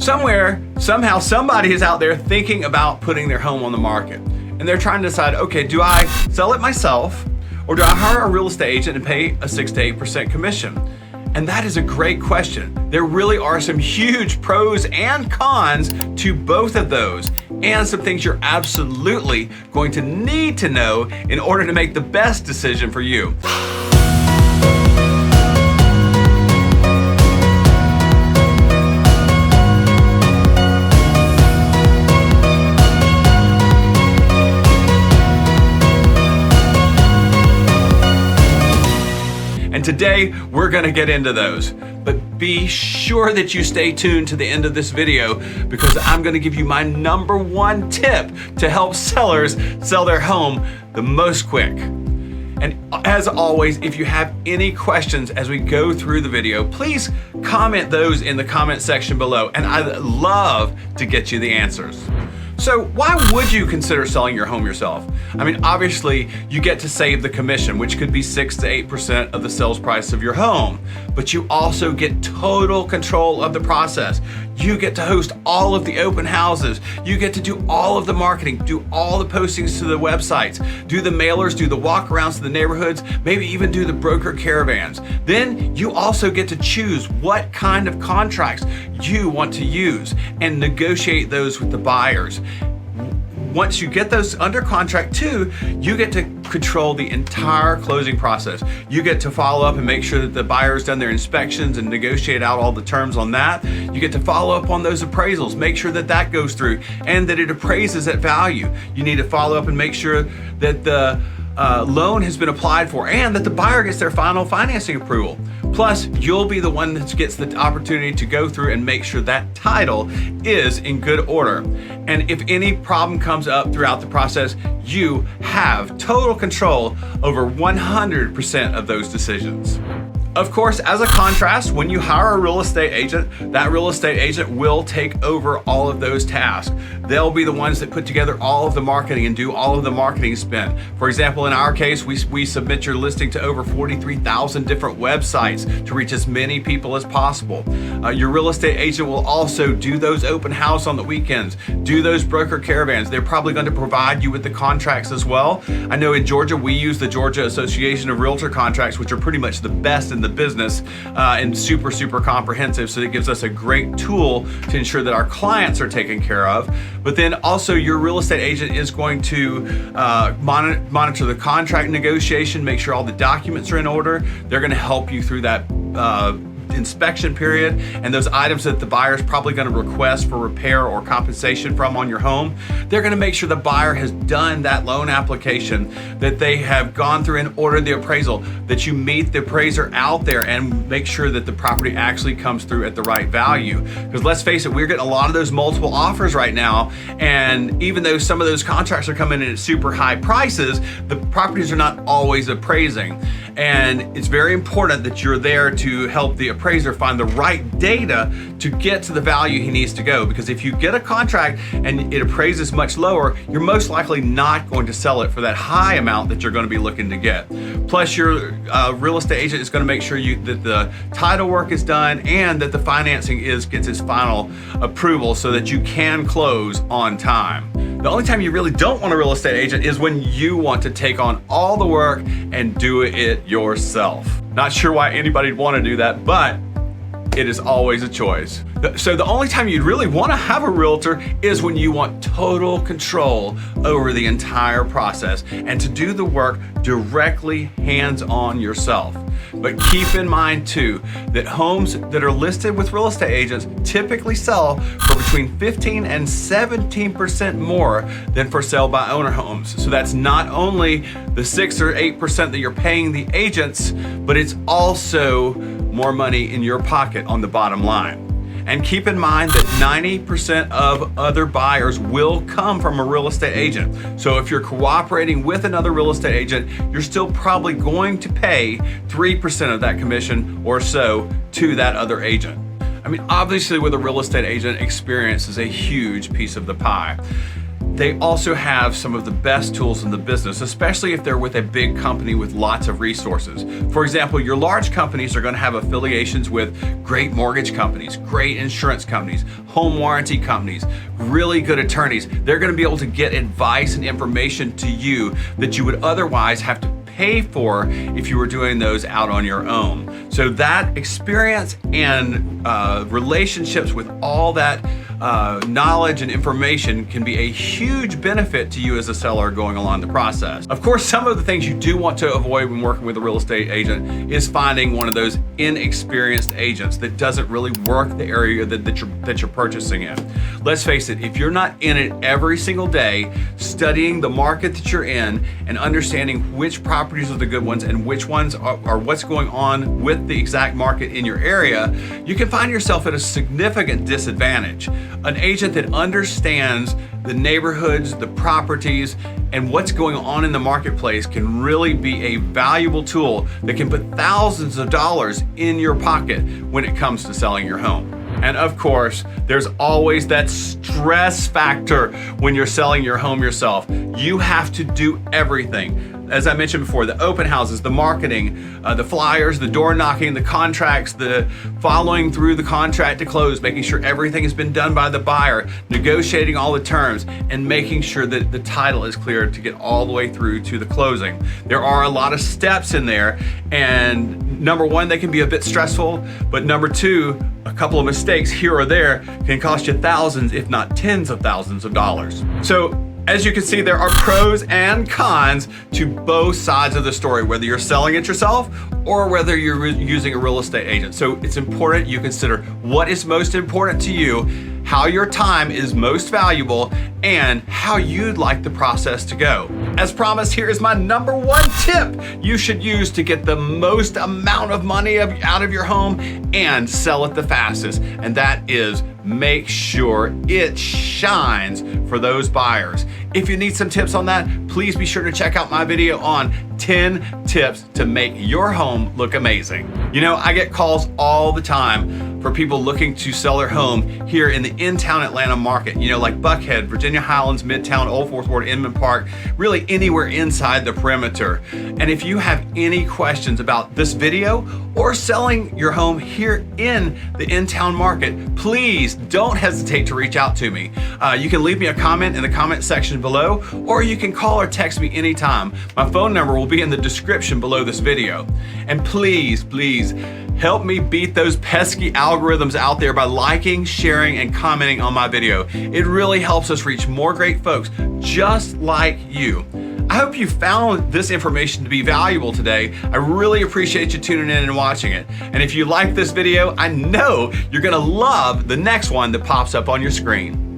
Somewhere, somehow, somebody is out there thinking about putting their home on the market. And they're trying to decide, okay, do I sell it myself or do I hire a real estate agent and pay a 6 to 8% commission? And that is a great question. There really are some huge pros and cons to both of those, and some things you're absolutely going to need to know in order to make the best decision for you. And today we're gonna get into those, but be sure that you stay tuned to the end of this video because I'm gonna give you my #1 tip to help sellers sell their home the most quick. And as always, if you have any questions as we go through the video, please comment those in the comment section below, and I'd love to get you the answers. So why would you consider selling your home yourself? I mean, obviously you get to save the commission, which could be 6 to 8% of the sales price of your home, but you also get total control of the process. You get to host all of the open houses. You get to do all of the marketing, do all the postings to the websites, do the mailers, do the walkarounds to the neighborhoods, maybe even do the broker caravans. Then you also get to choose what kind of contracts you want to use and negotiate those with the buyers. Once you get those under contract too, you get to control the entire closing process. You get to follow up and make sure that the buyer's done their inspections and negotiate out all the terms on that. You get to follow up on those appraisals, make sure that that goes through and that it appraises at value. You need to follow up and make sure that the loan has been applied for and that the buyer gets their final financing approval. Plus, you'll be the one that gets the opportunity to go through and make sure that title is in good order. And if any problem comes up throughout the process, you have total control over 100% of those decisions. Of course, as a contrast, when you hire a real estate agent, that real estate agent will take over all of those tasks. They'll be the ones that put together all of the marketing and do all of the marketing spend. For example, in our case, we submit your listing to over 43,000 different websites to reach as many people as possible. Your real estate agent will also do those open house on the weekends, do those broker caravans. They're probably going to provide you with the contracts as well. I know in Georgia, we use the Georgia Association of Realtor contracts, which are pretty much the best in the business and super comprehensive. So it gives us a great tool to ensure that our clients are taken care of. But then also your real estate agent is going to monitor the contract negotiation, make sure all the documents are in order. They're going to help you through that inspection period and those items that the buyer is probably going to request for repair or compensation from on your home. They're going to make sure the buyer has done that loan application, that they have gone through and ordered the appraisal, that you meet the appraiser out there and make sure that the property actually comes through at the right value. Because let's face it, we're getting a lot of those multiple offers right now, and even though some of those contracts are coming in at super high prices, the properties are not always appraising. And it's very important that you're there to help the appraiser find the right data to get to the value he needs to go. Because if you get a contract and it appraises much lower, you're most likely not going to sell it for that high amount that you're going to be looking to get. Plus, your real estate agent is going to make sure that the title work is done and that the financing gets its final approval so that you can close on time. The only time you really don't want a real estate agent is when you want to take on all the work and do it yourself. Not sure why anybody'd want to do that, but it is always a choice. So the only time you'd really want to have a realtor is when you want total control over the entire process and to do the work directly hands-on yourself. But keep in mind too, that homes that are listed with real estate agents typically sell for between 15 and 17% more than for sale by owner homes. So that's not only the 6 or 8% that you're paying the agents, but it's also more money in your pocket on the bottom line. And keep in mind that 90% of other buyers will come from a real estate agent. So if you're cooperating with another real estate agent, you're still probably going to pay 3% of that commission or so to that other agent. I mean, obviously with a real estate agent, experience is a huge piece of the pie. they also have some of the best tools in the business, especially if they're with a big company with lots of resources. For example, your large companies are going to have affiliations with great mortgage companies, great insurance companies, home warranty companies, really good attorneys. They're going to be able to get advice and information to you that you would otherwise have to pay for if you were doing those out on your own. So that experience and relationships with all that knowledge and information can be a huge benefit to you as a seller going along the process. Of course, some of the things you do want to avoid when working with a real estate agent is finding one of those inexperienced agents that doesn't really work the area that you're purchasing in. Let's face it, if you're not in it every single day, studying the market that you're in and understanding which properties are the good ones and which ones are what's going on with the exact market in your area, you can find yourself at a significant disadvantage. An agent that understands the neighborhoods, the properties, and what's going on in the marketplace can really be a valuable tool that can put thousands of dollars in your pocket when it comes to selling your home. And of course, there's always that stress factor when you're selling your home yourself. You have to do everything. As I mentioned before, the open houses, the marketing, the flyers, the door knocking, the contracts, the following through the contract to close, making sure everything has been done by the buyer, negotiating all the terms, and making sure that the title is cleared to get all the way through to the closing. There are a lot of steps in there, and number one, they can be a bit stressful, but number two, a couple of mistakes here or there can cost you thousands, if not tens of thousands of dollars. So, as you can see, there are pros and cons to both sides of the story, whether you're selling it yourself or whether you're using a real estate agent. So it's important you consider what is most important to you, how your time is most valuable, and how you'd like the process to go. As promised, here is my number one tip you should use to get the most amount of money out of your home and sell it the fastest. And that is make sure it shines for those buyers. If you need some tips on that, please be sure to check out my video on 10 tips to make your home look amazing. You know, I get calls all the time for people looking to sell their home here in the in-town Atlanta market, you know, like Buckhead, Virginia Highlands, Midtown, Old Fourth Ward, Inman Park, really anywhere inside the perimeter. And if you have any questions about this video or selling your home here in the in-town market, please don't hesitate to reach out to me. You can leave me a comment in the comment section below, or you can call or text me anytime. My phone number will be in the description below this video. And please, please, help me beat those pesky algorithms out there by liking, sharing, and commenting on my video. It really helps us reach more great folks just like you. I hope you found this information to be valuable today. I really appreciate you tuning in and watching it. And if you like this video, I know you're gonna love the next one that pops up on your screen.